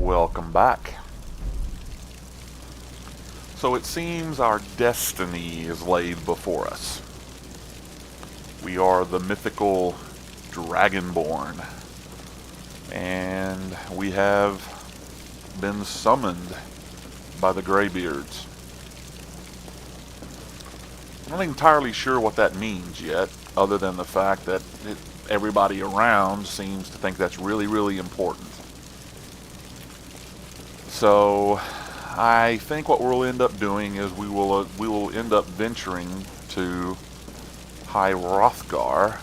Welcome back. So it seems our destiny is laid before us. We are the mythical Dragonborn, and we have been summoned by the Greybeards. I'm not entirely sure what that means yet, other than the fact that everybody around seems to think that's really, really important. So I think what we'll end up doing is we will end up venturing to High Hrothgar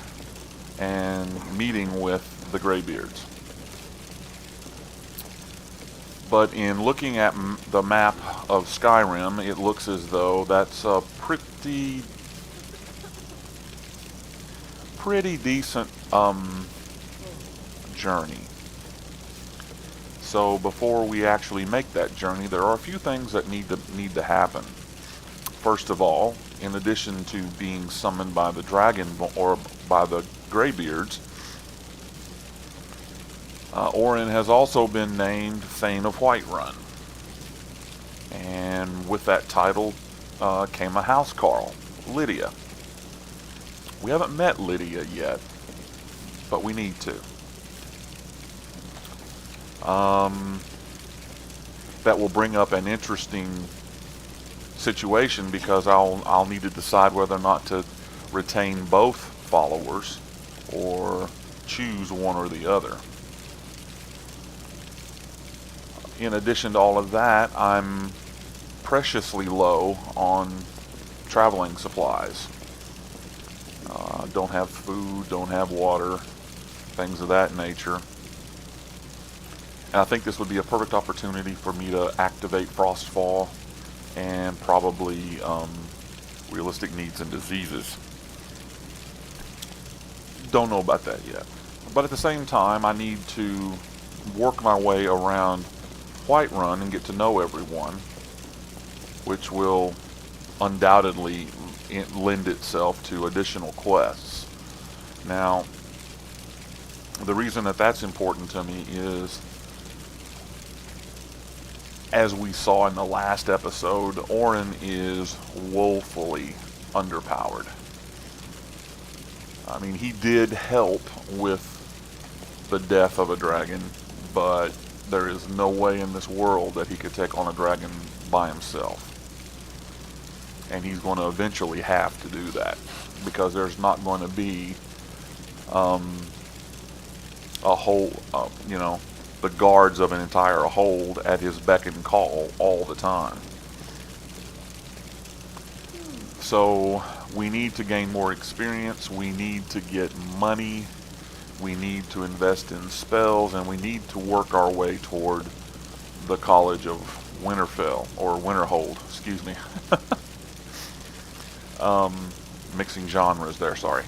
and meeting with the Greybeards. But in looking at the map of Skyrim, it looks as though that's a pretty decent journey. So before we actually make that journey, there are a few things that need to happen. First of all, in addition to being summoned by the dragon or by the Greybeards, Oryn has also been named Thane of Whiterun, and with that title came a housecarl, Lydia. We haven't met Lydia yet, but we need to. That will bring up an interesting situation because I'll need to decide whether or not to retain both followers or choose one or the other. In addition to all of that, I'm preciously low on traveling supplies. Don't have food, don't have water, things of that nature. And I think this would be a perfect opportunity for me to activate Frostfall and probably realistic needs and diseases. Don't know about that yet. But at the same time, I need to work my way around Whiterun and get to know everyone, which will undoubtedly lend itself to additional quests. Now, the reason that that's important to me is, as we saw in the last episode, Oryn is woefully underpowered. I mean, he did help with the death of a dragon, but there is no way in this world that he could take on a dragon by himself. And he's going to eventually have to do that, because there's not going to be a whole, the guards of an entire hold at his beck and call all the time. So we need to gain more experience, we need to get money, we need to invest in spells, and we need to work our way toward the College of Winterfell, or Winterhold, excuse me. Mixing genres there, sorry.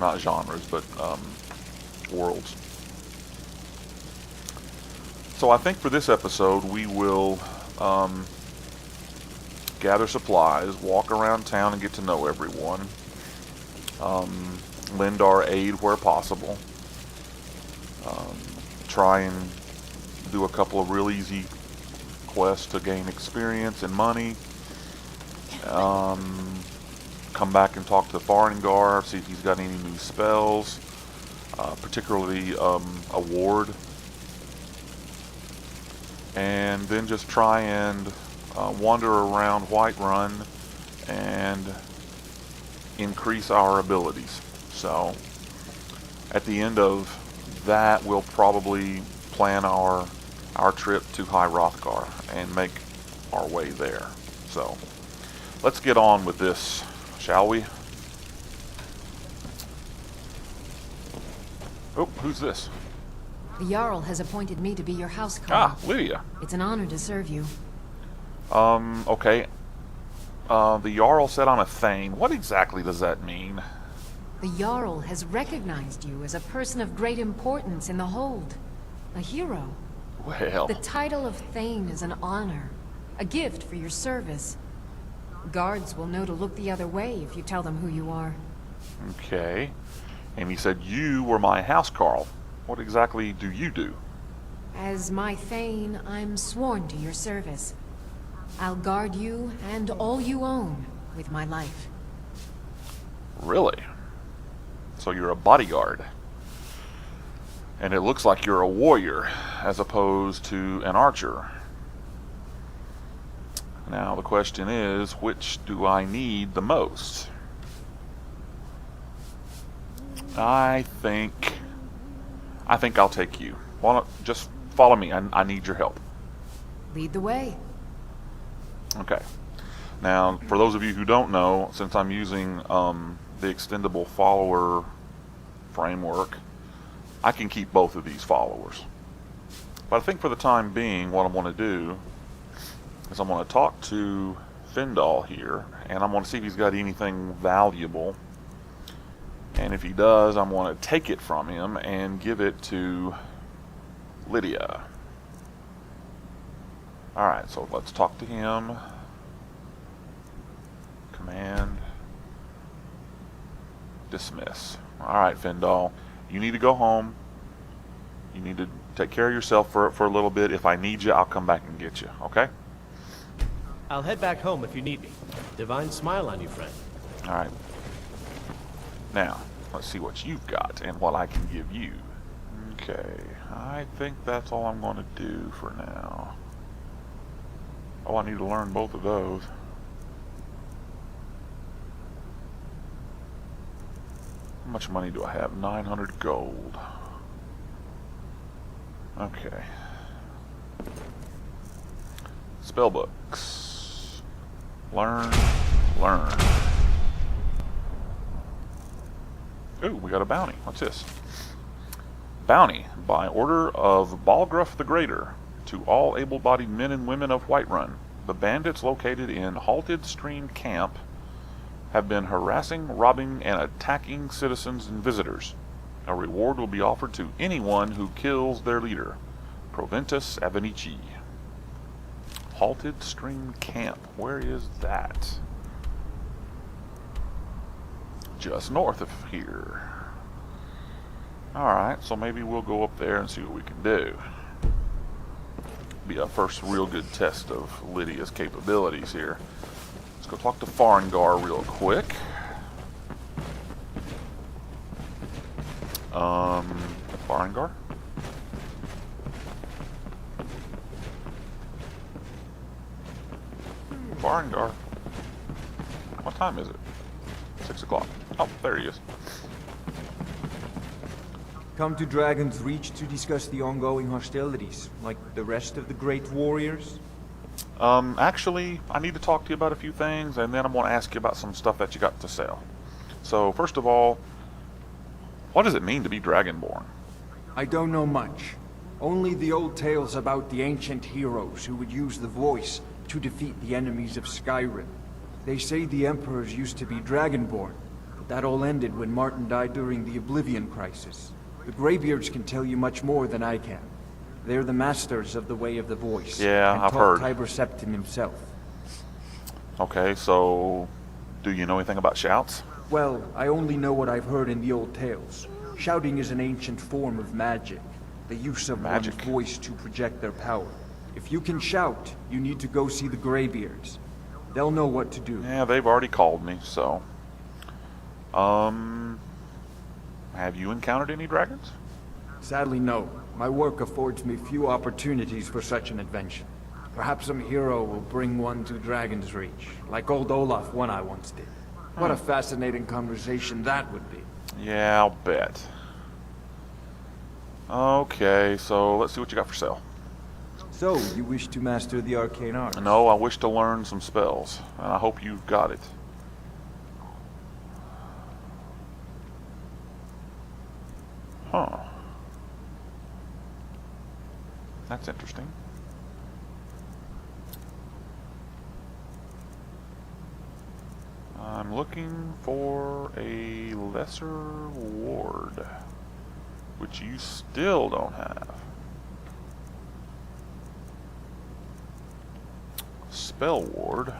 Not genres, but worlds. So I think for this episode we will gather supplies, walk around town and get to know everyone, lend our aid where possible, try and do a couple of real easy quests to gain experience and money, come back and talk to Farengar, see if he's got any new spells, particularly a ward, and then just try and wander around Whiterun and increase our abilities. So at the end of that, we'll probably plan our trip to High Hrothgar and make our way there. So let's get on with this, shall we? Oh, who's this? The Jarl has appointed me to be your housecarl. Ah, Lydia. It's an honor to serve you. Okay. The Jarl said I'm a Thane. What exactly does that mean? The Jarl has recognized you as a person of great importance in the hold. A hero. Well... The title of Thane is an honor. A gift for your service. Guards will know to look the other way if you tell them who you are. Okay. And he said you were my housecarl. What exactly do you do? As my Thane, I'm sworn to your service. I'll guard you and all you own with my life. Really? So you're a bodyguard. And it looks like you're a warrior as opposed to an archer. Now the question is, which do I need the most? I think I'll take you. Why don't just follow me? I need your help. Lead the way. Okay. Now, for those of you who don't know, since I'm using the extendable follower framework, I can keep both of these followers. But I think for the time being, what I'm going to do is I'm going to talk to Findal here, and I'm going to see if he's got anything valuable. And if he does, I'm going to take it from him and give it to Lydia. Alright, so let's talk to him. Command. Dismiss. Alright, Findal. You need to go home. You need to take care of yourself for a little bit. If I need you, I'll come back and get you, okay? I'll head back home if you need me. Divine smile on you, friend. Alright. Now, let's see what you've got and what I can give you. Okay, I think that's all I'm going to do for now. Oh, I need to learn both of those. How much money do I have? 900 gold. Okay. Spellbooks. Learn. Ooh, we got a bounty. What's this? Bounty by order of Balgruff the Greater to all able-bodied men and women of Whiterun. The bandits located in Halted Stream Camp have been harassing, robbing, and attacking citizens and visitors. A reward will be offered to anyone who kills their leader. Proventus Avenici. Halted Stream Camp. Where is that? Just north of here. Alright, so maybe we'll go up there and see what we can do. Be a first real good test of Lydia's capabilities here. Let's go talk to Farengar real quick. Farengar? Farengar? What time is it? 6 o'clock. Oh, there he is. Come to Dragon's Reach to discuss the ongoing hostilities, like the rest of the great warriors? Actually, I need to talk to you about a few things, and then I'm going to ask you about some stuff that you got to sell. So, first of all, what does it mean to be Dragonborn? I don't know much. Only the old tales about the ancient heroes who would use the voice to defeat the enemies of Skyrim. They say the emperors used to be Dragonborn, but that all ended when Martin died during the Oblivion Crisis. The Greybeards can tell you much more than I can. They're the masters of the Way of the Voice. Yeah, and I've heard. Tiber Septim himself. Okay, so do you know anything about shouts? Well, I only know what I've heard in the old tales. Shouting is an ancient form of magic. The use of one's voice to project their power. If you can shout, you need to go see the Greybeards. They'll know what to do. Yeah, they've already called me, so... Have you encountered any dragons? Sadly, no. My work affords me few opportunities for such an adventure. Perhaps some hero will bring one to Dragon's Reach, like old Olaf one I once did. What a fascinating conversation that would be. Yeah, I'll bet. Okay, so let's see what you got for sale. So, you wish to master the arcane arts? No, I wish to learn some spells, and I hope you've got it. Huh. That's interesting. I'm looking for a lesser ward, which you still don't have. Spell ward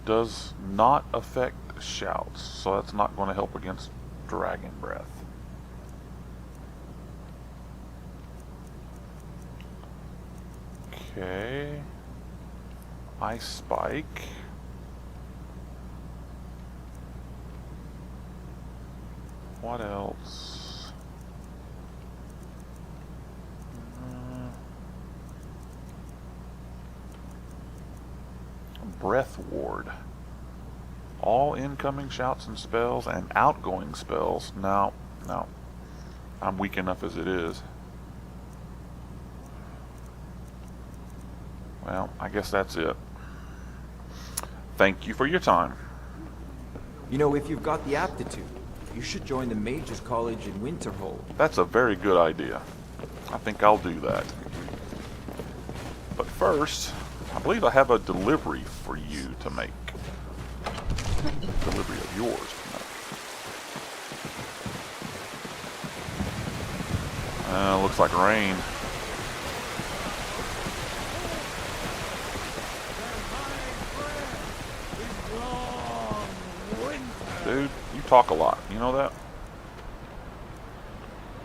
does not affect shouts, so that's not going to help against dragon breath. Okay. Ice spike. What else? Breath ward. All incoming shouts and spells and outgoing spells. No. I'm weak enough as it is. Well, I guess that's it. Thank you for your time. You know, if you've got the aptitude, you should join the Mage's College in Winterhold. That's a very good idea. I think I'll do that. But first, I believe I have a delivery for you to make. Delivery of yours to make. Looks like rain. Dude, you talk a lot. You know that?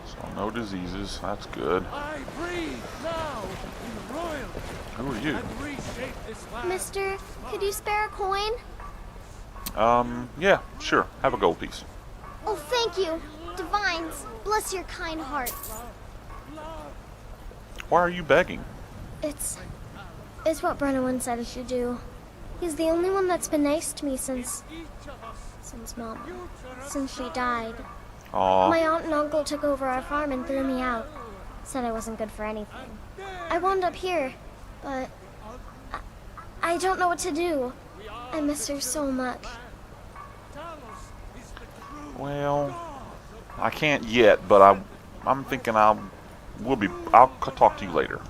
So no diseases. That's good. I breathe now in royal. Who are you? And reshape this land. Mister, could you spare a coin? Yeah, sure. Have a gold piece. Oh, thank you. Divines, bless your kind heart. Why are you begging? It's what Brennan said I should do. He's the only one that's been nice to me since Mom, since she died. Aw. My aunt and uncle took over our farm and threw me out. Said I wasn't good for anything. I wound up here, but I don't know what to do. I miss her so much. Well, I can't yet, but I'm thinking I'll talk to you later.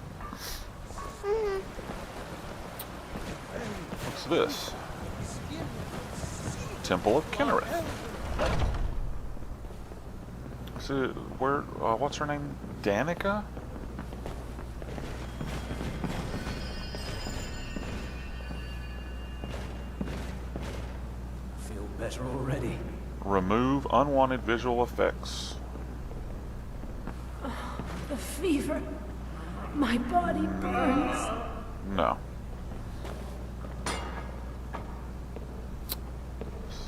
What's this? Temple of Kinnereth. So what's her name? Danica? Feel better already. Remove unwanted visual effects. The fever. My body burns. No.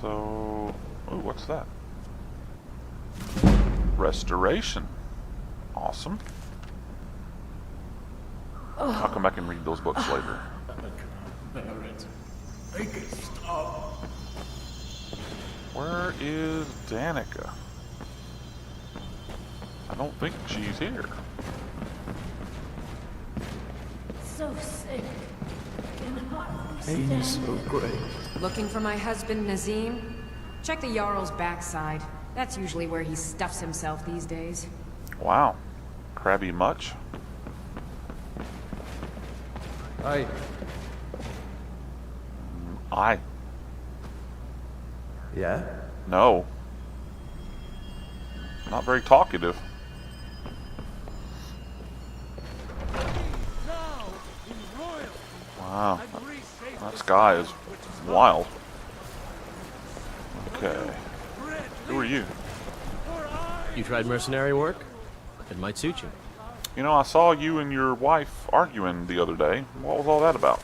So, ooh, what's that? Restoration. Awesome. I'll come back and read those books later. Where is Danica? I don't think she's here. So sick. Can hardly Pain is stand so it. great. Looking for my husband, Nazim? Check the Jarl's backside. That's usually where he stuffs himself these days. Wow. Crabby much? Aye. Yeah? No. Not very talkative. Now in royal. Wow. And reshape That this sky land is which wild. Okay. bread Who are you? for I. You tried mercenary work? It might suit you. You know, I saw you and your wife arguing the other day. What was all that about?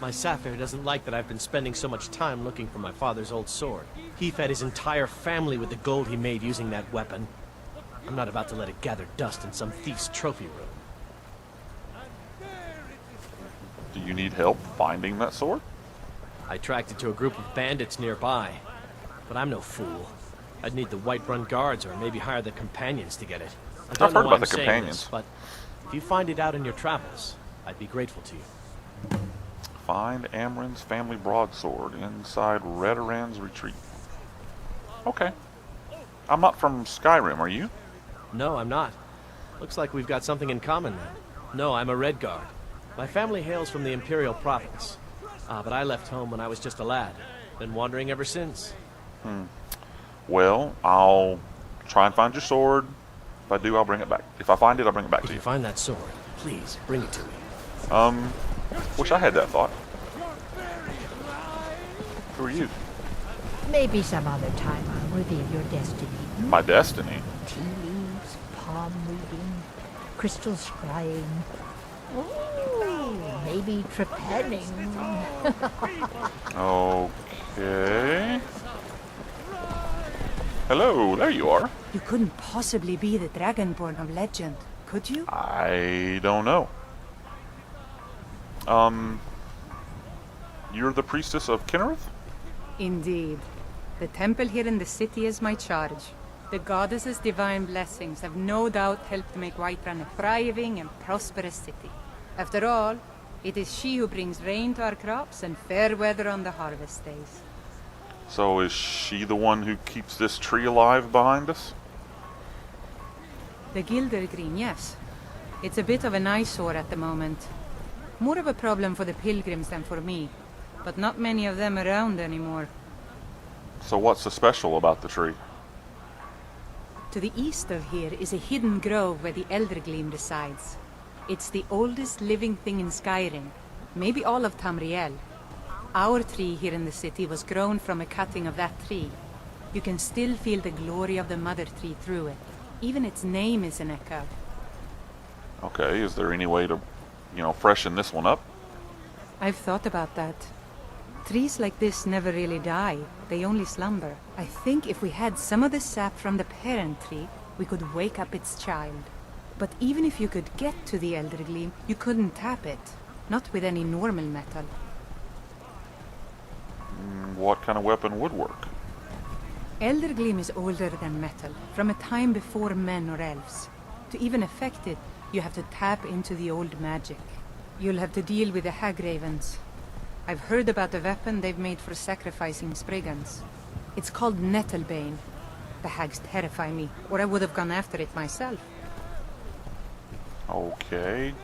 My Sapphire doesn't like that I've been spending so much time looking for my father's old sword. He fed his entire family with the gold he made using that weapon. I'm not about to let it gather dust in some thief's trophy room. Do you need help finding that sword? I tracked it to a group of bandits nearby, but I'm no fool. I'd need the Whiterun guards or maybe hire the companions to get it. I don't I've know heard why about I'm the saying companions. this, but if you find it out in your travels, I'd be grateful to you. Find Amren's family broadsword inside Redoran's retreat. Okay. I'm not from Skyrim, are you? No, I'm not. Looks like we've got something in common then. No, I'm a Red Guard. My family hails from the Imperial Province. But I left home when I was just a lad. Been wandering ever since. Well, I'll try and find your sword. If I do, I'll bring it back. If I find it, I'll bring it back If to you you. find that sword, please bring it to me. Wish I had that thought. Who are you? Maybe some other time I'll reveal your destiny. My destiny. Tea leaves, palm reading, crystal scrying. Ooh, maybe trepanning. Okay. Hello, there you are. You couldn't possibly be the Dragonborn of legend, could you? I don't know. You're the priestess of Kinnereth? Indeed. The temple here in the city is my charge. The goddess's divine blessings have no doubt helped make Whiterun a thriving and prosperous city. After all, it is she who brings rain to our crops and fair weather on the harvest days. So is she the one who keeps this tree alive behind us? The Gildergreen, yes. It's a bit of an eyesore at the moment. More of a problem for the pilgrims than for me, but not many of them around anymore. So what's so special about the tree? To the east of here is a hidden grove where the Eldergleam resides. It's the oldest living thing in Skyrim, maybe all of Tamriel. Our tree here in the city was grown from a cutting of that tree. You can still feel the glory of the mother tree through it. Even its name is an echo. Okay, is there any way to, freshen this one up? I've thought about that. Trees like this never really die, they only slumber. I think if we had some of the sap from the parent tree, we could wake up its child. But even if you could get to the Eldergleam, you couldn't tap it. Not with any normal metal. What kind of weapon would work? Eldergleam is older than metal, from a time before men or elves. To even affect it, you have to tap into the old magic. You'll have to deal with the Hagravens. I've heard about a weapon they've made for sacrificing Spriggans. It's called Nettlebane. The hags terrify me, or I would have gone after it myself. Okay.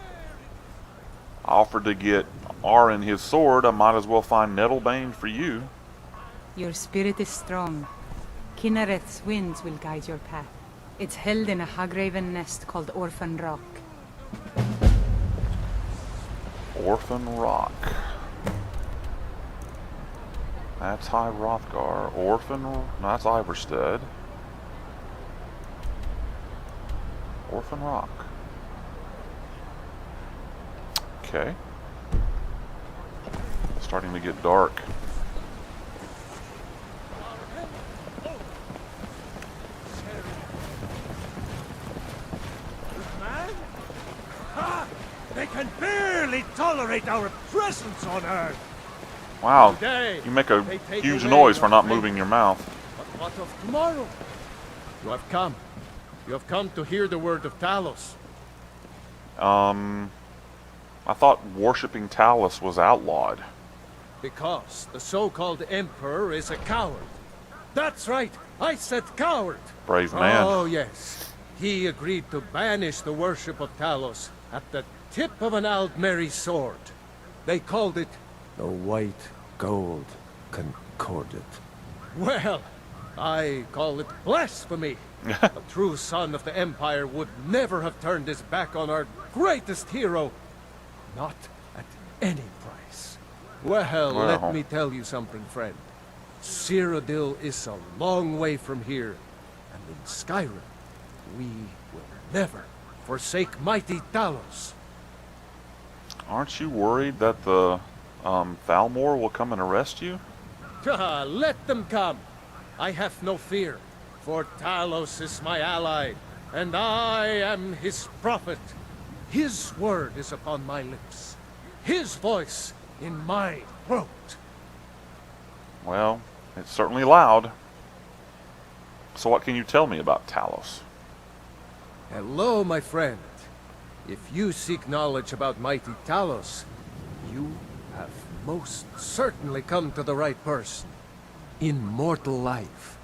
I offered to get Oryn his sword. I might as well find Nettlebane for you. Your spirit is strong. Kinnereth's winds will guide your path. It's held in a Hagraven nest called Orphan Rock. Orphan Rock. That's High Hrothgar. That's Iverstead. Orphan Rock. Okay. It's starting to get dark. Man? Ha! They can barely tolerate our presence on Earth. Wow, Today, you make a they take huge away noise for your not faith. moving your mouth. But what of tomorrow? You have come. You have come to hear the word of Talos. I thought worshipping Talos was outlawed. Because the so-called Emperor is a coward. That's right. I said coward. Brave man. Oh, yes. He agreed to banish the worship of Talos at the tip of an Aldmeri sword. They called it the White Gold Concordat. Well, I call it blasphemy. A true son of the Empire would never have turned his back on our greatest hero. Not at any price. Well, let me tell you something, friend. Cyrodiil is a long way from here, and in Skyrim, we will never forsake mighty Talos. Aren't you worried that the Thalmor will come and arrest you? Let them come. I have no fear, for Talos is my ally, and I am his prophet. His word is upon my lips, his voice in my throat. Well, it's certainly loud. So what can you tell me about Talos? Hello, my friend. If you seek knowledge about mighty Talos, you have most certainly come to the right person. In mortal life,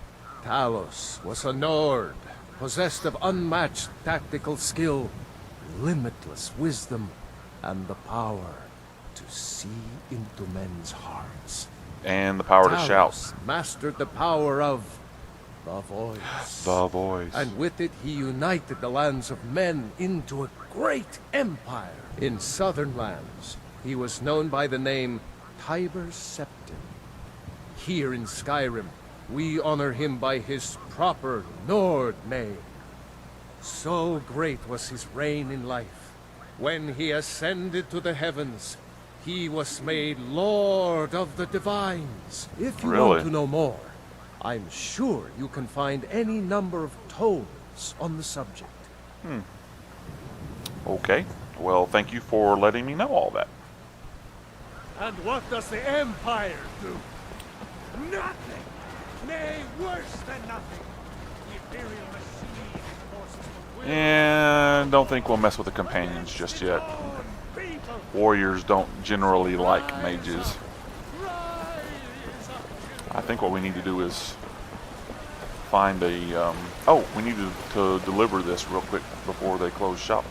Talos was a Nord, possessed of unmatched tactical skill, limitless wisdom, and the power to see into men's hearts. And the power to shout. Talos mastered the power of the voice. The voice. And with it he united the lands of men into a great empire. In southern lands, he was known by the name Tiber Septim. Here in Skyrim, we honor him by his proper Nord name. So great was his reign in life. When he ascended to the heavens, He was made Lord of the Divines. If you Really? want to know more, I'm sure you can find any number of tomes on the subject. Okay. Well, thank you for letting me know all that. And what does the Empire do? Nothing! Nay, worse than nothing. The Imperial machine forces the will And don't think we'll mess with the companions just yet. of people. Warriors don't generally like mages. Rise up. I think what we need to do is find a... oh, we need to deliver this real quick before they close shop.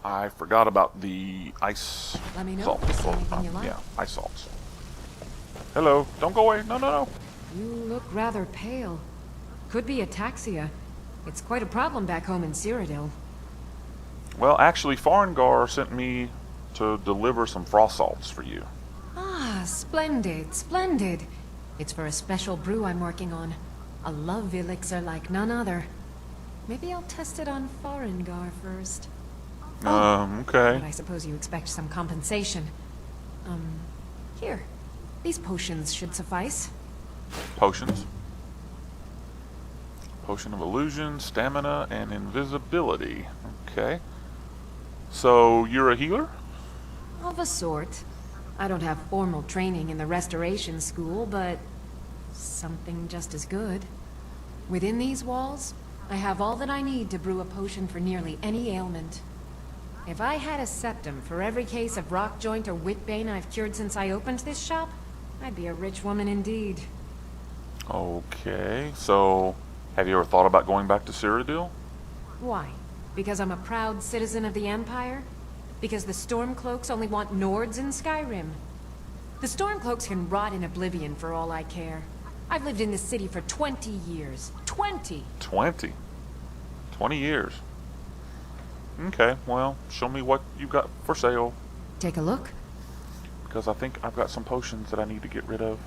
I forgot about the ice Let me know salts. if you see anything you like. Yeah, ice salts. Hello. Don't go away. No, no, no. You look rather pale. Could be ataxia. It's quite a problem back home in Cyrodiil. Well, actually, Farengar sent me to deliver some frost salts for you. Ah, splendid, splendid. It's for a special brew I'm working on. A love elixir like none other. Maybe I'll test it on Farengar first. Okay. But I suppose you expect some compensation. Here. These potions should suffice. Potions. Potion of illusion, stamina, and invisibility. Okay. So, you're a healer? Of a sort. I don't have formal training in the restoration school, but something just as good. Within these walls, I have all that I need to brew a potion for nearly any ailment. If I had a septum for every case of rock joint or whitbane I've cured since I opened this shop, I'd be a rich woman indeed. Okay, so have you ever thought about going back to Cyrodiil? Why? Because I'm a proud citizen of the Empire? Because the Stormcloaks only want Nords in Skyrim? The Stormcloaks can rot in oblivion for all I care. I've lived in this city for 20 years. 20! 20 years. Okay, well, show me what you got for sale. Take a look. Because I think I've got some potions that I need to get rid of.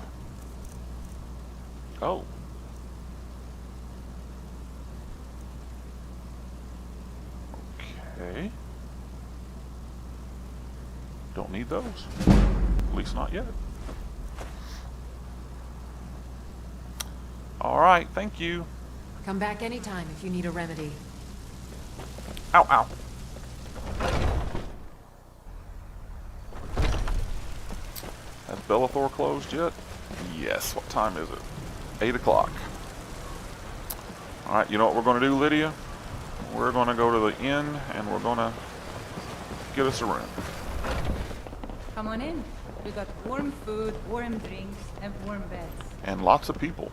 Oh. Okay. Don't need those. At least not yet. Alright, thank you. Come back anytime if you need a remedy. Ow, ow. Has Bellathor closed yet? Yes. What time is it? 8 o'clock. Alright, you know what we're going to do, Lydia? We're going to go to the inn and we're going to get us a room. Come on in. We got warm food, warm drinks, and warm beds. And lots of people.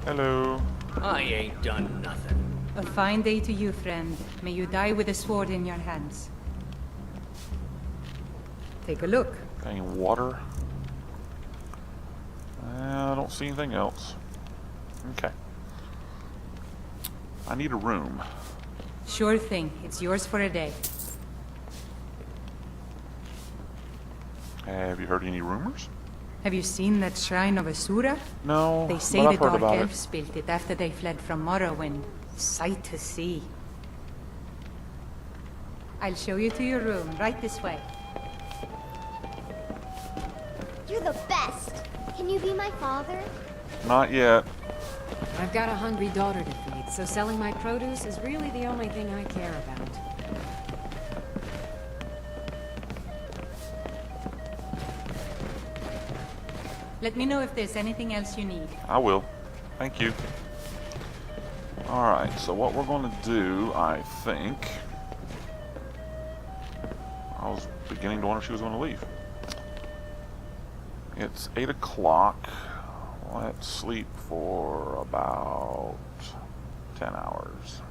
Hello. I ain't done nothing. A fine day to you, friend. May you die with a sword in your hands. Take a look. Any water? I don't see anything else. Okay. I need a room. Sure thing. It's yours for a day. Have you heard any rumors? Have you seen that shrine of Asura? No, They say but the I've heard Dark about it. Elves built it after they fled from Morrowind. Sight to see. I'll show you to your room, right this way. You're the best. Can you be my father? Not yet. I've got a hungry daughter to feed, so selling my produce is really the only thing I care about. Let me know if there's anything else you need. I will. Thank you. Alright, so what we're going to do, I think... I was beginning to wonder if she was going to leave. It's 8 o'clock. Let's sleep for about 10 hours.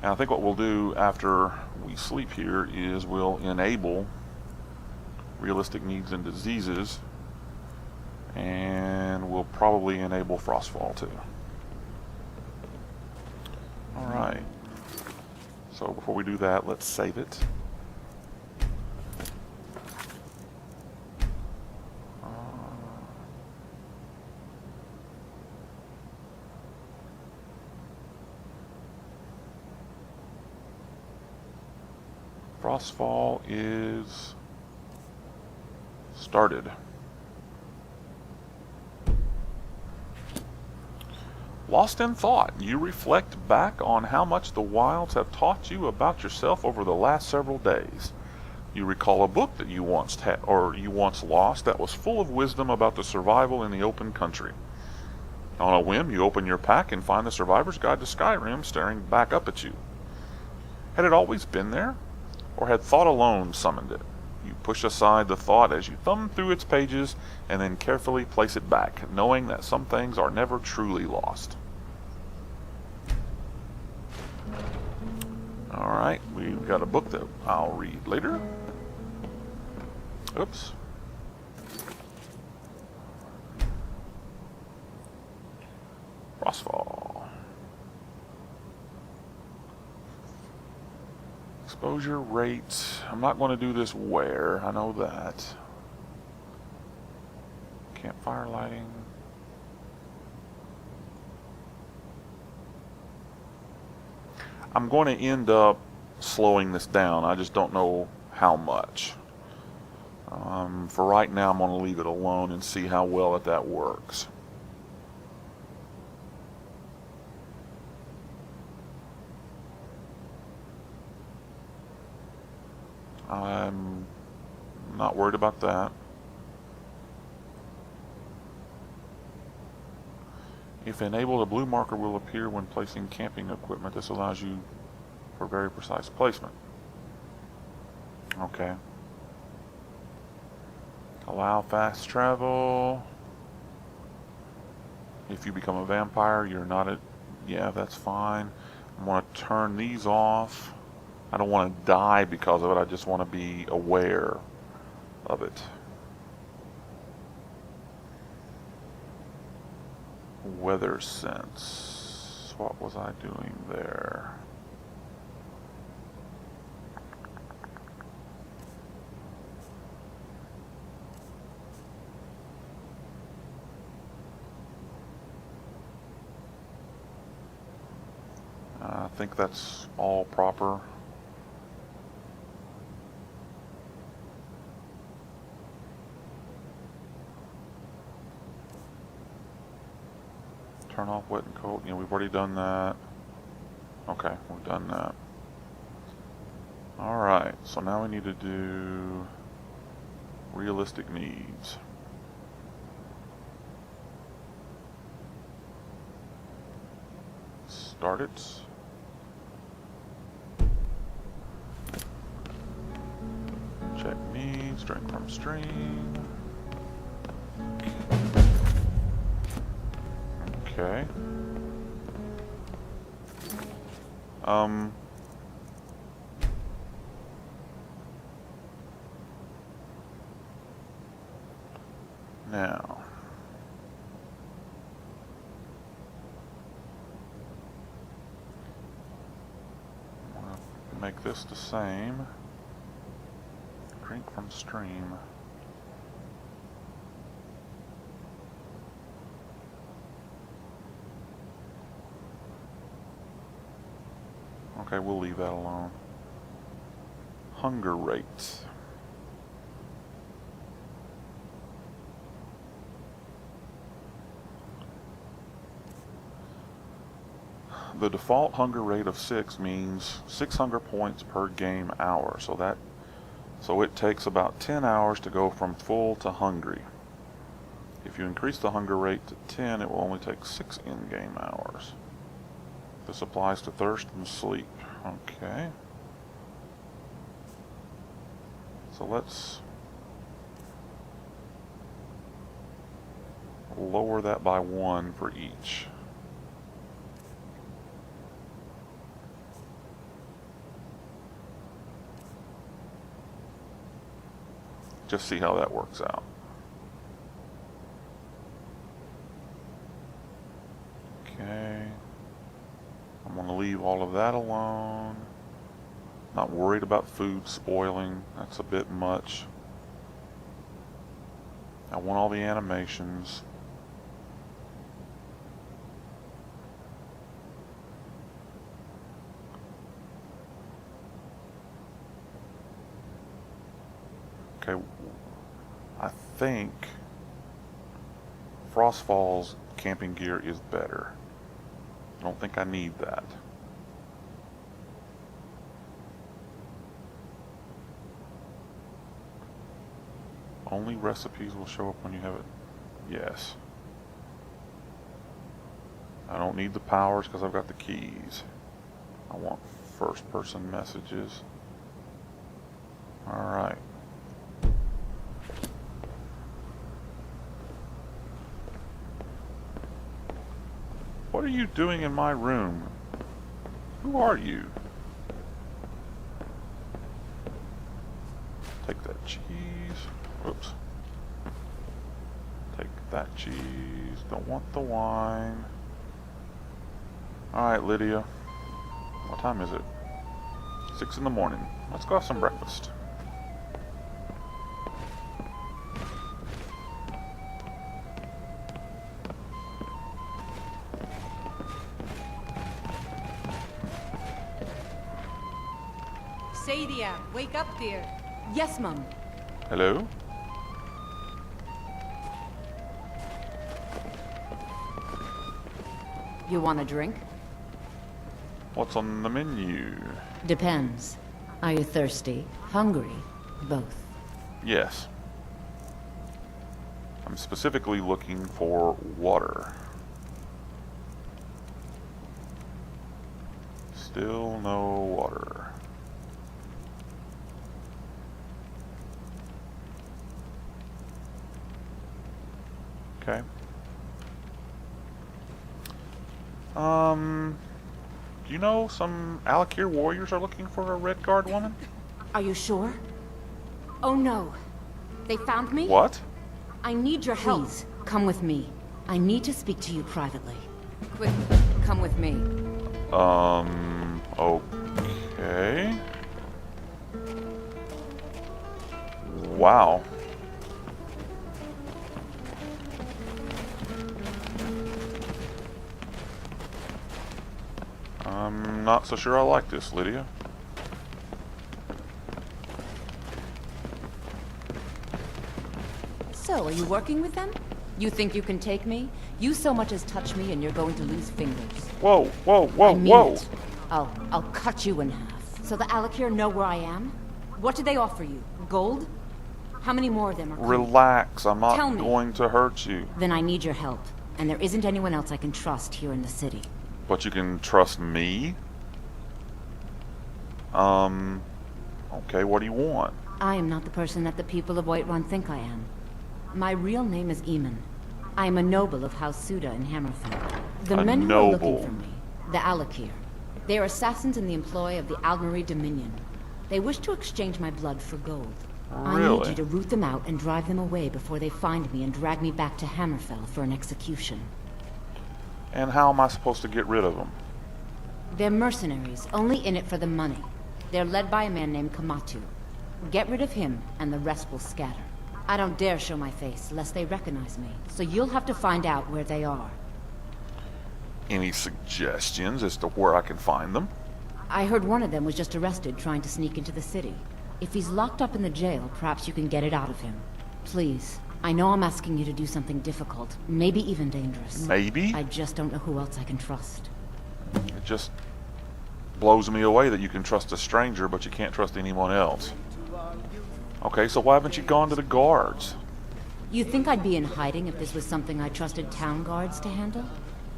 And I think what we'll do after we sleep here is we'll enable realistic needs and diseases, and we'll probably enable Frostfall too. Alright, so before we do that, let's save it. Frostfall is started. Lost in thought, you reflect back on how much the wilds have taught you about yourself over the last several days. You recall a book that you once lost that was full of wisdom about the survival in the open country. On a whim, you open your pack and find the Survivor's Guide to Skyrim staring back up at you. Had it always been there? Or had thought alone summoned it? You push aside the thought as you thumb through its pages and then carefully place it back, knowing that some things are never truly lost. Alright, we've got a book that I'll read later. Oops. Frostfall. Exposure rate. I'm not going to do this where. I know that. Campfire lighting. I'm going to end up slowing this down. I just don't know how much. For right now, I'm going to leave it alone and see how well that works. I'm not worried about that. If enabled, a blue marker will appear when placing camping equipment. This allows you for very precise placement. Okay. Allow fast travel. If you become a vampire, you're not a... Yeah, that's fine. I'm going to turn these off. I don't want to die because of it. I just want to be aware of it. Weather sense. What was I doing there? I think that's all proper. Turn off wet and cold. We've already done that. Okay, we've done that. Alright, so now we need to do realistic needs. Start it. Check needs, drink from stream. Okay. Now. I'm going to make this the same. Drink from stream. Okay, we'll leave that alone. Hunger rate. The default hunger rate of 6 means 6 hunger points per game hour. So it takes about 10 hours to go from full to hungry. If you increase the hunger rate to 10, it will only take 6 in-game hours. This applies to thirst and sleep. Okay. So let's lower that by 1 for each. Just see how that works out. Okay. I'm going to leave all of that alone. Not worried about food spoiling. That's a bit much. I want all the animations. Okay, I think Frostfall's camping gear is better. I don't think I need that. Only recipes will show up when you have it. Yes. I don't need the powers because I've got the keys. I want first person messages. Alright. What are you doing in my room? Who are you? Take that cheese. Whoops. Take that cheese. Don't want the wine. Alright, Lydia. What time is it? 6 in the morning. Let's go have some breakfast. Sadia, wake up, dear. Yes, Mum. Hello? You want a drink? What's on the menu? Depends. Are you thirsty? Hungry? Both. Yes. I'm specifically looking for water. Still no water. Okay. Do you know some Alakir warriors are looking for a Red Guard woman? Are you sure? Oh no. They found me? What? I need your help. Please, come with me. I need to speak to you privately. Quick, come with me. Okay. Wow. I'm not so sure I like this, Lydia. So, are you working with them? You think you can take me? You so much as touch me and you're going to lose fingers. Whoa, whoa, whoa, I mean whoa! it. I'll cut you in half. So the Alakir know where I am? What did they offer you? Gold? How many more of them are coming? Relax, I'm not Tell me. going to hurt you. Then I need your help. And there isn't anyone else I can trust here in the city. But you can trust me? Okay, what do you want? I am not the person that the people of Whiterun think I am. My real name is Eamon. I am a noble of House Suda in Hammerfell. The A men who noble. are looking for me, the Alakir. They are assassins in the employ of the Aldmeri Dominion. They wish to exchange my blood for gold. I need Really? you to root them out and drive them away before they find me and drag me back to Hammerfell for an execution. And how am I supposed to get rid of them? They're mercenaries, only in it for the money. They're led by a man named Kamatu. Get rid of him, and the rest will scatter. I don't dare show my face, lest they recognize me, so you'll have to find out where they are. Any suggestions as to where I can find them? I heard one of them was just arrested trying to sneak into the city. If he's locked up in the jail, perhaps you can get it out of him. Please. I know I'm asking you to do something difficult, maybe even dangerous. Maybe? I just don't know who else I can trust. It just blows me away that you can trust a stranger, but you can't trust anyone else. Okay, so why haven't you gone to the guards? You think I'd be in hiding if this was something I trusted town guards to handle?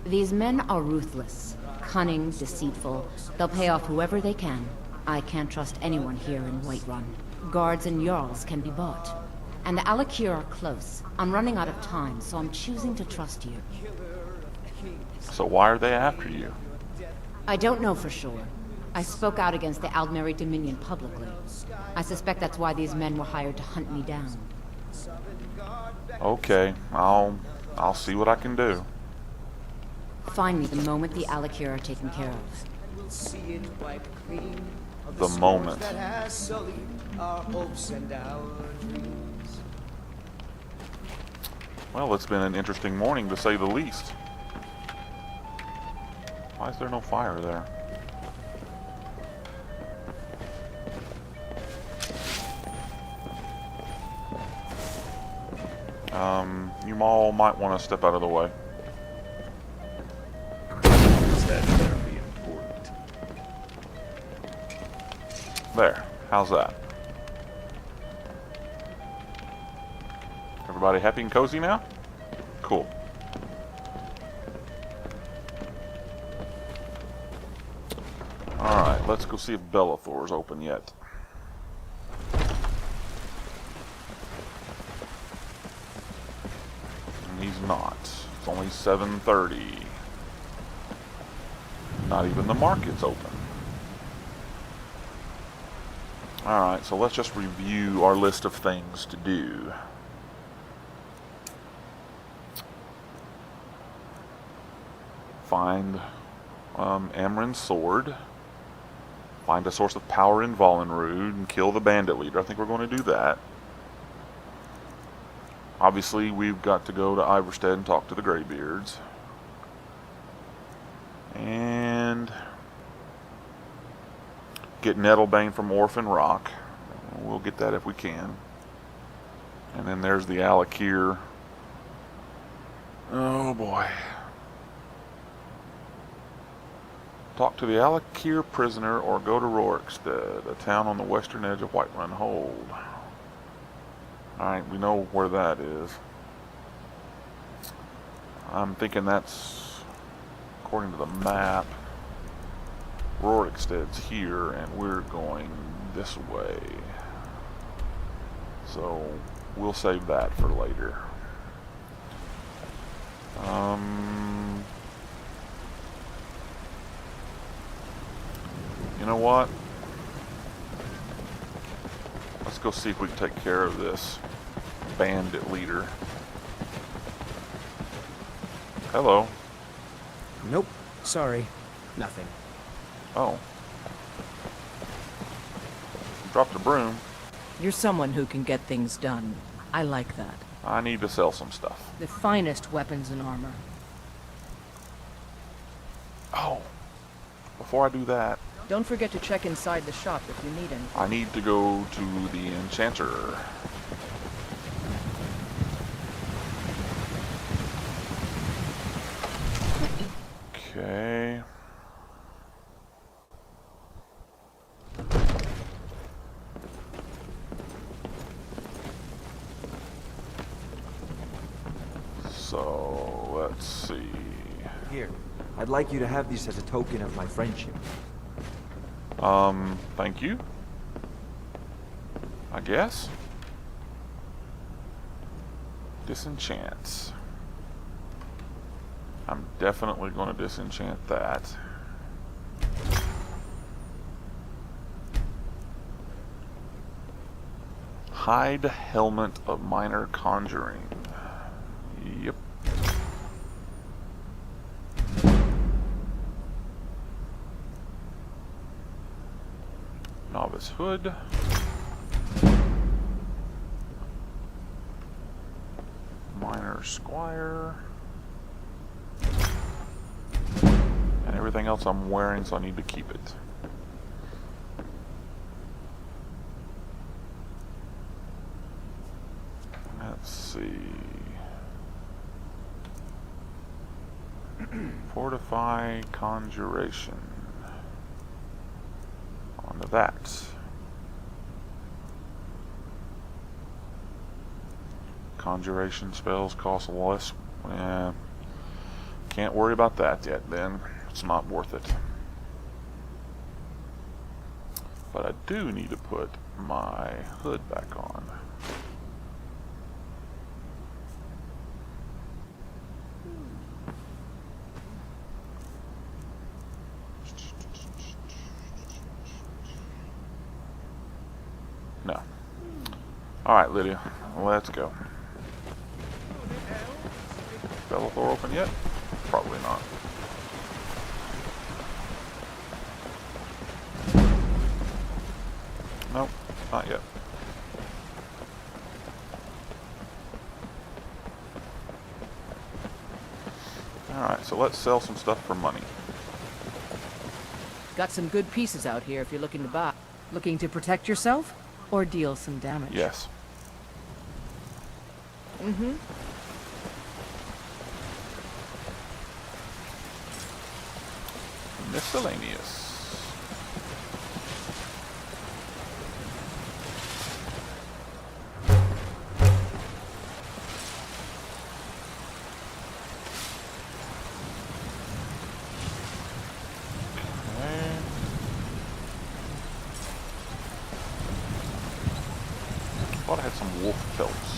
These men are ruthless, cunning, deceitful. They'll pay off whoever they can. I can't trust anyone here in Whiterun. Guards and Jarls can be bought. And the Alakir are close. I'm running out of time, so I'm choosing to trust you. So why are they after you? I don't know for sure. I spoke out against the Aldmeri Dominion publicly. I suspect that's why these men were hired to hunt me down. Okay, I'll see what I can do. Find me the moment the Alakir are taken care of. The moment. Well, it's been an interesting morning to say the least. Why is there no fire there? You all might want to step out of the way. That's gonna be important. There. How's that? Everybody happy and cozy now? Cool. Alright, let's go see if Bellathor's open yet. And he's not. It's only 7:30. Not even the market's open. Alright, so let's just review our list of things to do. Find Amren's sword. Find a source of power in Volenrud and kill the bandit leader. I think we're going to do that. Obviously, we've got to go to Iverstead and talk to the Greybeards. And get Nettlebane from Orphan Rock. We'll get that if we can. And then there's the Alakir. Oh boy. Talk to the Alakir prisoner or go to Rorikstead, a town on the western edge of Whiterun Hold. Alright, we know where that is. I'm thinking that's, according to the map, Rorikstead's here and we're going this way. So we'll save that for later. You know what? Let's go see if we can take care of this bandit leader. Hello. Nope. Sorry. Nothing. Oh. Dropped a broom. You're someone who can get things done. I like that. I need to sell some stuff. The finest weapons and armor. Oh. Before I do that, Don't forget to check inside the shop if you need anything. I need to go to the enchanter. Okay. So, let's see. Here, I'd like you to have these as a token of my friendship. Thank you. I guess. Disenchants. I'm definitely going to disenchant that. Hide helmet of minor conjuring. Yep. Novice hood. Minor squire. And everything else I'm wearing, so I need to keep it. Let's see. Fortify conjuration. Onto that. Conjuration spells cost less. Can't worry about that yet then. It's not worth it. But I do need to put my hood back on. No. Alright, Lydia. Let's go. Bellathor open yet? Probably not. Nope, not yet. Alright, so let's sell some stuff for money. Got some good pieces out here if you're looking to buy. Looking to protect yourself? Or deal some damage? Yes. Mm-hmm. Miscellaneous. Thought I had some wolf pelts.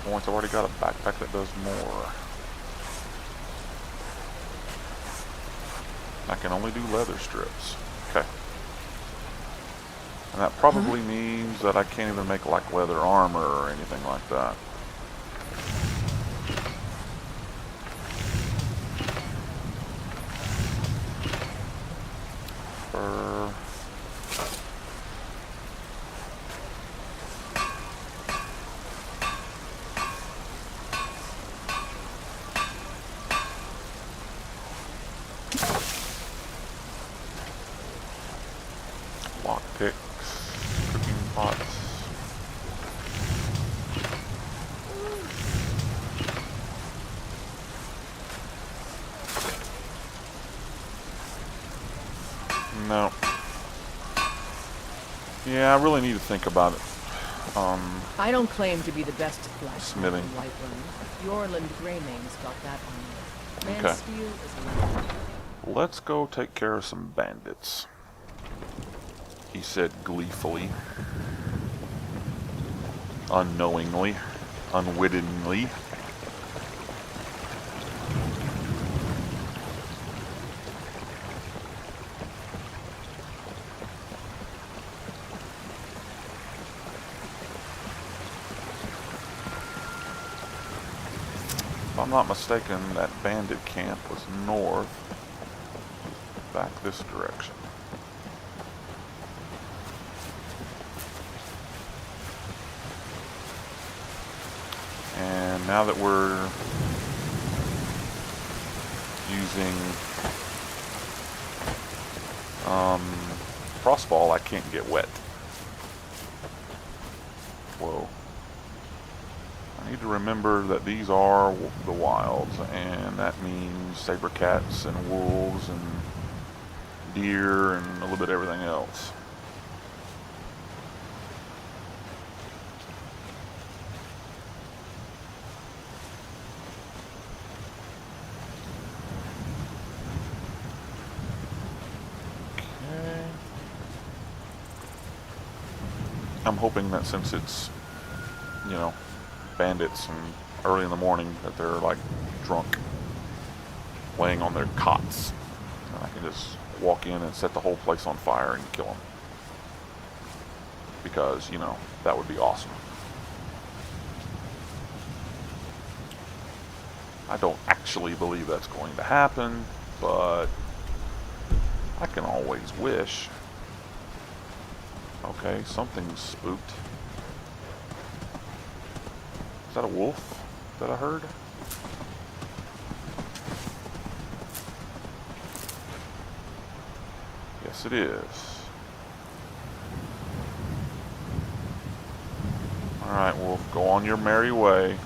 Points. I've already got a backpack that does more. I can only do leather strips. Okay. And that probably means that I can't even make like leather armor or anything like that. Fur. Lockpicks, cooking pots. No. Yeah, I really need to think about it. I don't claim to be the best blacksmith Smithing. in Whiterun. Yorland Greymane's got that on me. Okay. Mansteel is limited. Let's go take care of some bandits, he said gleefully. Unknowingly. Unwittingly. If I'm not mistaken, that bandit camp was north, back this direction. And now that we're using Frostfall, I can't get wet. Whoa. I need to remember that these are the wilds, and that means saber cats and wolves and deer and a little bit of everything else. Okay. I'm hoping that since it's, you know, bandits and early in the morning, that they're like drunk, laying on their cots, and I can just walk in and set the whole place on fire and kill them, because, you know, that would be awesome. I don't actually believe that's going to happen, but I can always wish. Okay, something's spooked. Is that a wolf that I heard? Yes, it is. Alright, wolf, go on your merry way.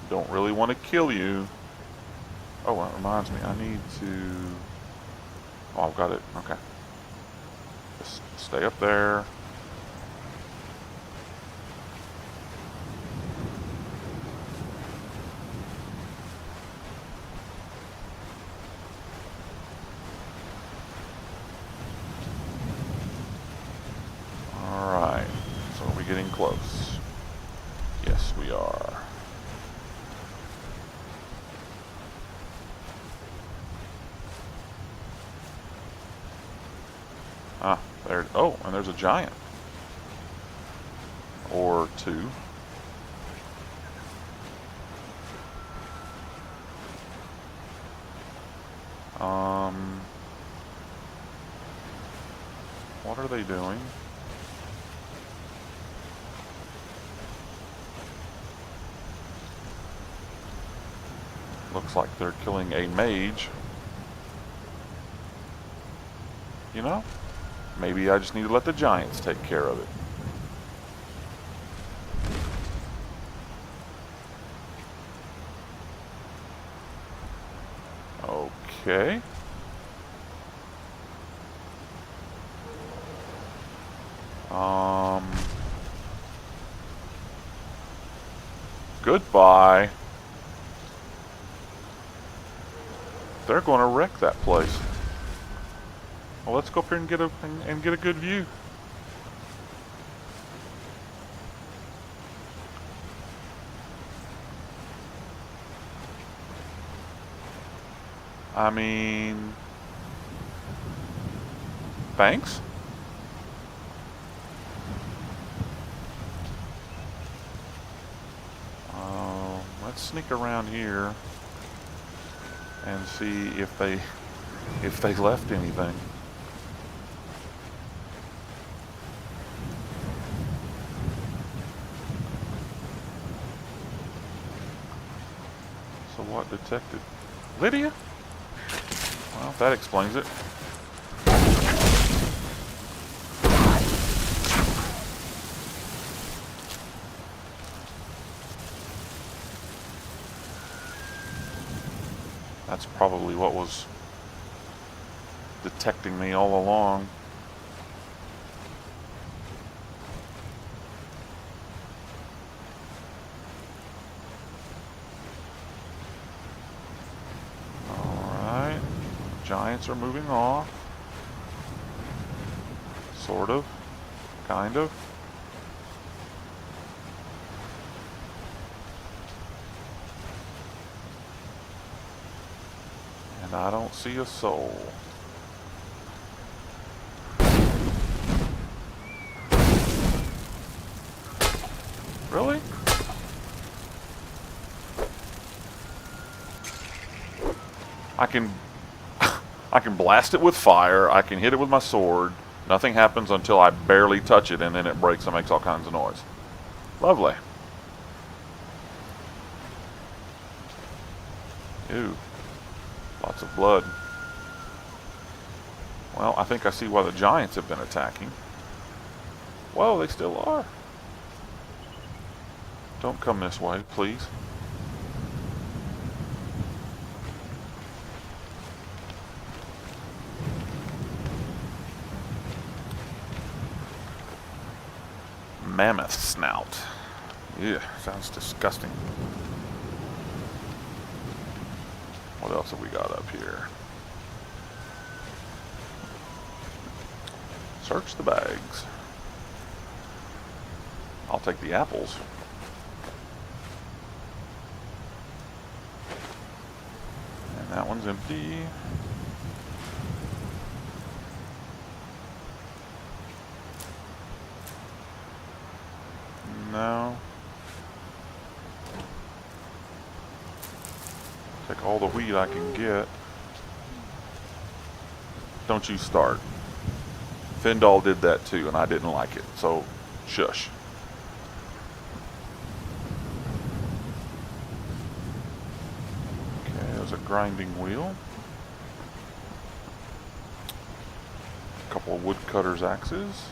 Don't really want to kill you. Oh, that reminds me, I need to... Oh, I've got it. Okay. Just stay up there. Alright. So are we getting close? Yes, we are. Ah, there. Oh, and there's a giant. Or two. What are they doing? Looks like they're killing a mage. You know, maybe I just need to let the giants take care of it. Okay. Goodbye. They're going to wreck that place. Well, let's go up here and get a good view. I mean, thanks. Let's sneak around here and see if they left anything. So what detected? Lydia? Well, that explains it. That's probably what was detecting me all along. Alright. Giants are moving off. Sort of. Kind of. And I don't see a soul. Really? I can blast it with fire, I can hit it with my sword. Nothing happens until I barely touch it, and then it breaks and makes all kinds of noise. Lovely. Ew. Lots of blood. Well, I think I see why the giants have been attacking. Well, they still are. Don't come this way, please. Mammoth snout. Yeah, sounds disgusting. What else have we got up here? Search the bags. I'll take the apples. And that one's empty. No. Take all the wheat I can get. Don't you start. Findall did that too, and I didn't like it, so shush. Okay, there's a grinding wheel. A couple of woodcutter's axes.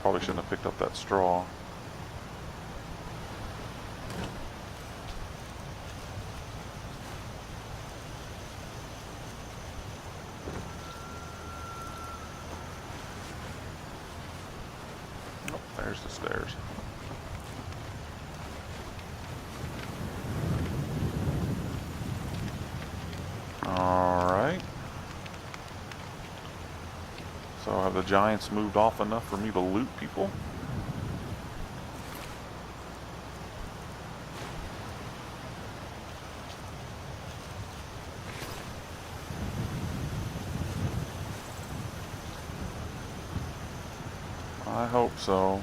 Probably shouldn't have picked up that straw. Oh, there's the stairs. Alright. So have the giants moved off enough for me to loot people? I hope so.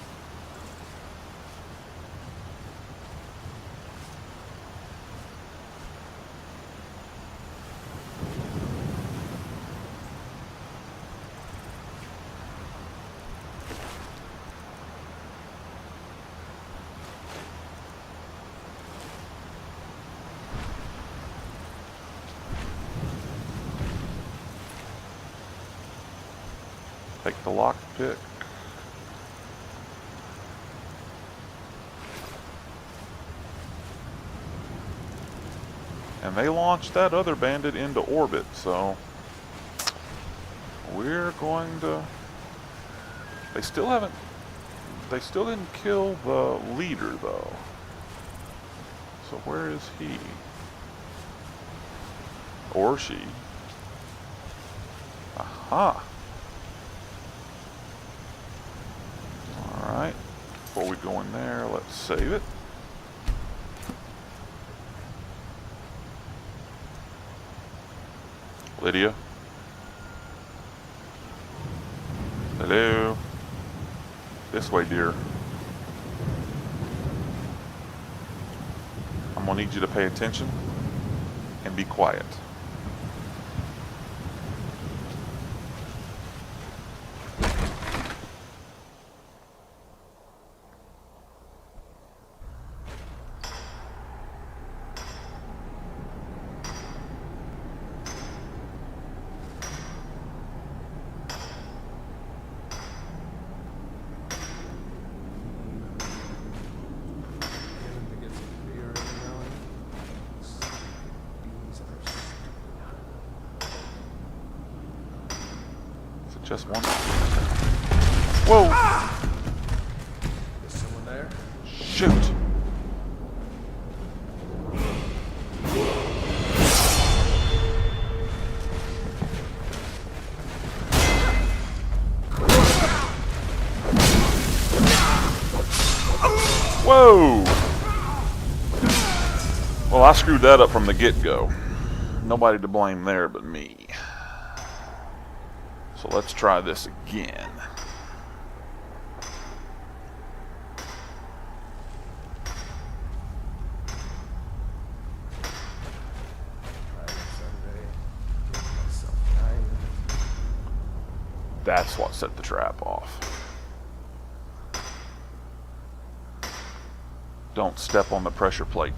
Take the lockpick. And they launched that other bandit into orbit, so we're going to... They still didn't kill the leader, though. So where is he? Or she? Aha! Alright, before we go in there, let's save it. Lydia? Hello? This way, dear. I'm gonna need you to pay attention and be quiet. Just one. Whoa! Is someone there? Shoot! Whoa! Well, I screwed that up from the get-go. Nobody to blame there but me. So let's try this again. That's what set the trap off. Don't step on the pressure plate.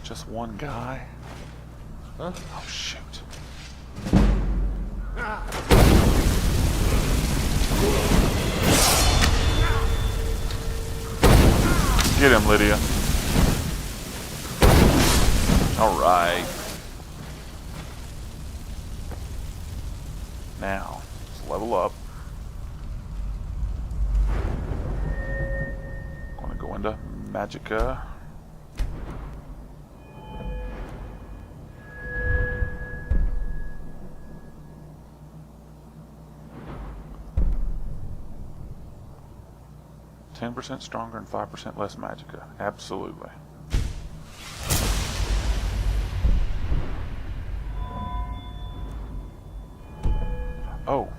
Just one guy? Huh? Oh, shoot. Get him, Lydia. All right. Now, let's level up. Gonna go into Magicka. %, stronger and 5% less magicka. Absolutely. Oh.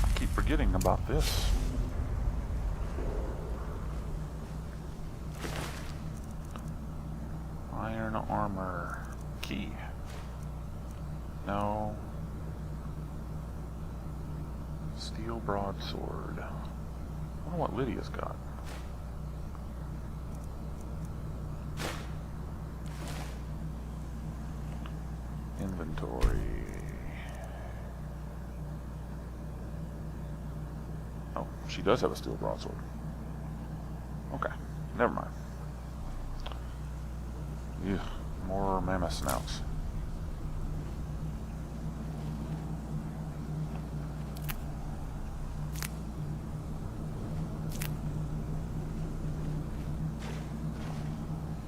I keep forgetting about this. Iron armor. Key. No. Steel broadsword. I wonder what Lydia's got. Inventory. Oh, she does have a steel broadsword. Okay, never mind. Ew, more mammoth snouts.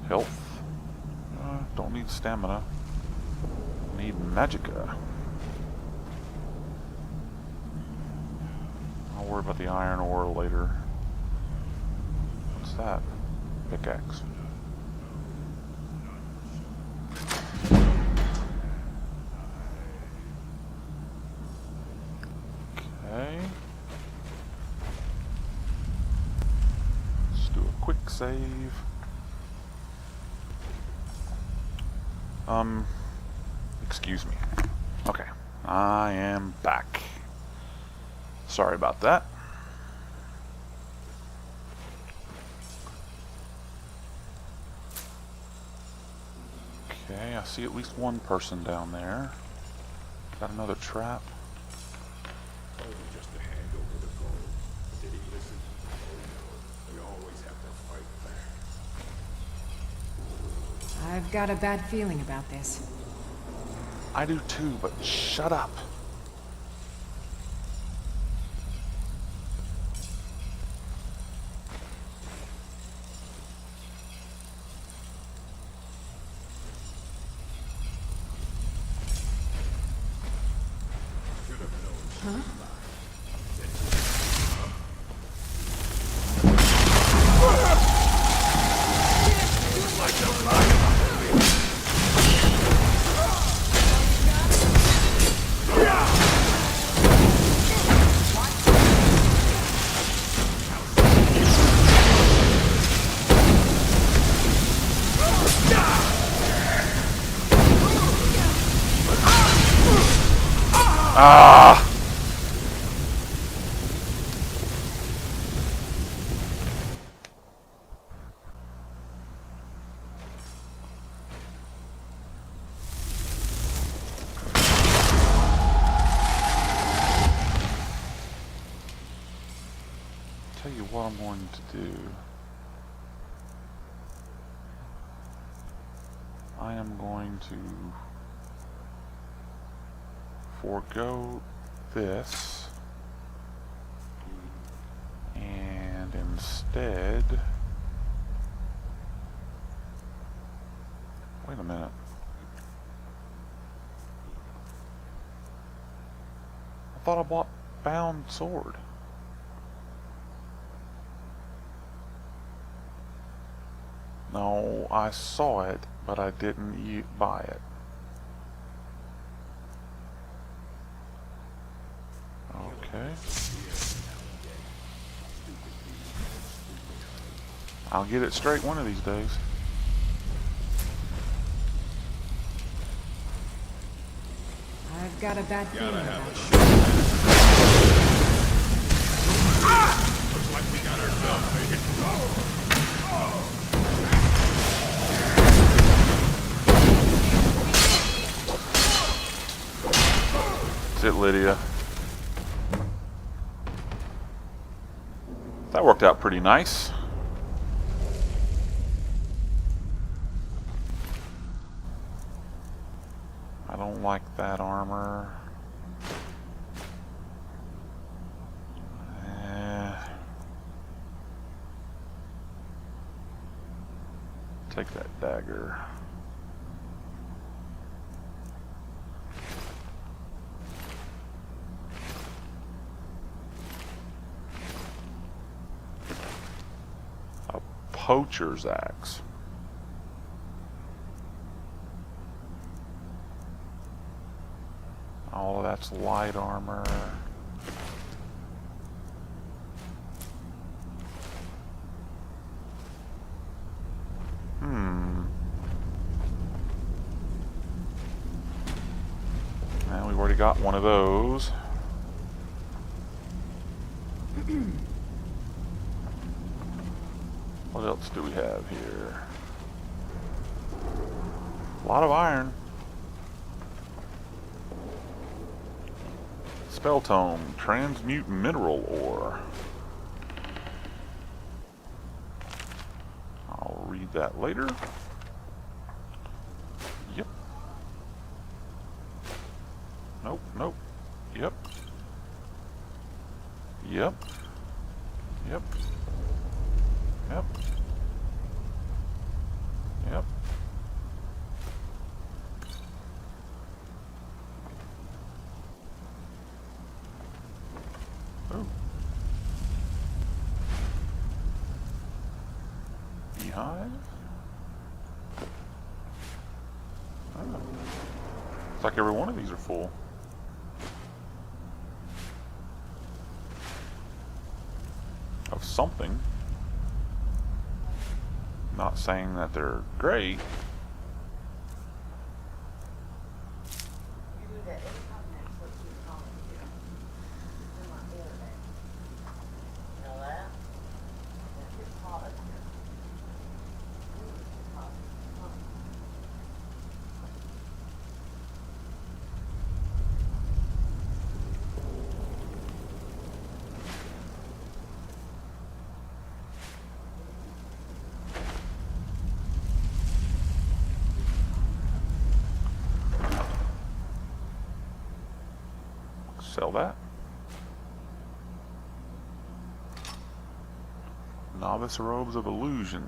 Health. Don't need stamina. Need magicka. I'll worry about the iron ore later. What's that? Pickaxe. Okay. Let's do a quick save. Excuse me. Okay, I am back. Sorry about that. Okay, I see at least one person down there. Got another trap. Only just to hand over the gold. Did he listen? Oh no. We always have to fight back. I've got a bad feeling about this. I do too, but shut up. Ah! Tell you what I'm going to do. I am going to forego this and instead wait a minute. I thought I bought bound sword. No, I saw it, but I didn't buy it. Okay. I'll get it straight one of these days. I've got a bad feeling about this. Looks like we got ourselves a hit. That's it, Lydia. That worked out pretty nice. I don't like that armor. Take that dagger. A poacher's axe. Oh, that's light armor. And we've already got one of those. What else do we have here? A lot of iron. Spell tome, transmute mineral ore. I'll read that later. Yep. Nope, nope. Yep. Yep. Yep. Yep. Yep. Oh. Beehive? Oh. Looks like every one of these are full. Of something. Not saying that they're great. sell that. Novice robes of illusion.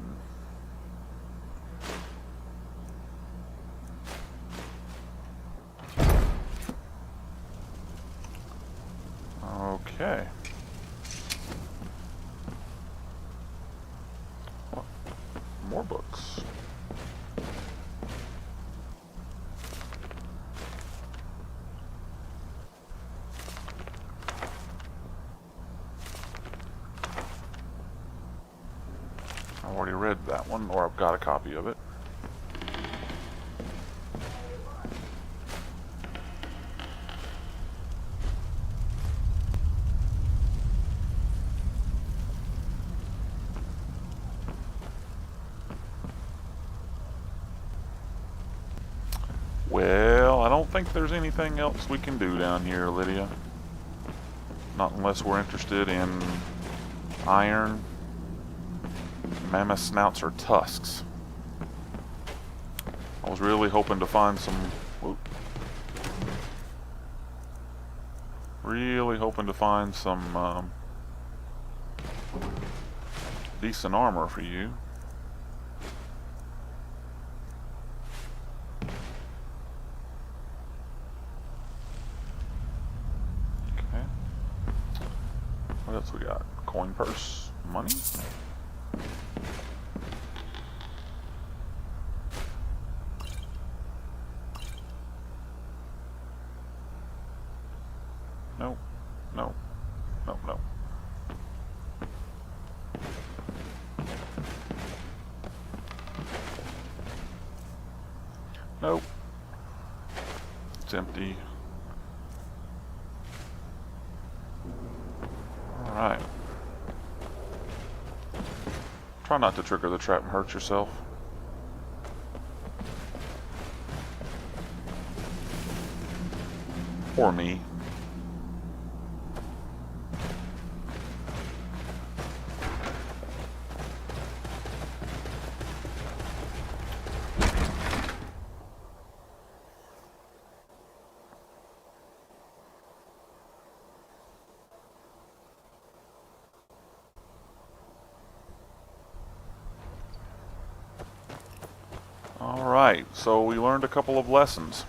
Okay. What? More books. I've already read that one, or I've got a copy of it. Well, I don't think there's anything else we can do down here, Lydia. Not unless we're interested in iron, mammoth snouts, or tusks. I was really hoping to find some... Whoop, really hoping to find some decent armor for you. What else we got? Coin purse, money. No, no, no, no. Nope. It's empty. Alright. Try not to trigger the trap and hurt yourself. Or me. Alright, so we learned a couple of lessons.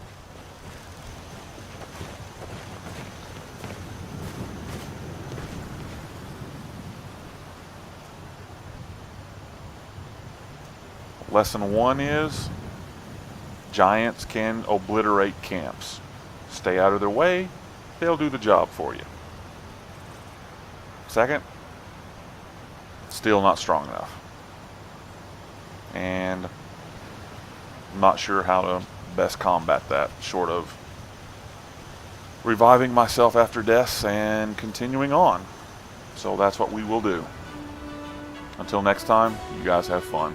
Lesson 1 is giants can obliterate camps. Stay out of their way, they'll do the job for you. Second, still not strong enough. And I'm not sure how to best combat that, short of reviving myself after deaths and continuing on. So that's what we will do. Until next time, you guys have fun.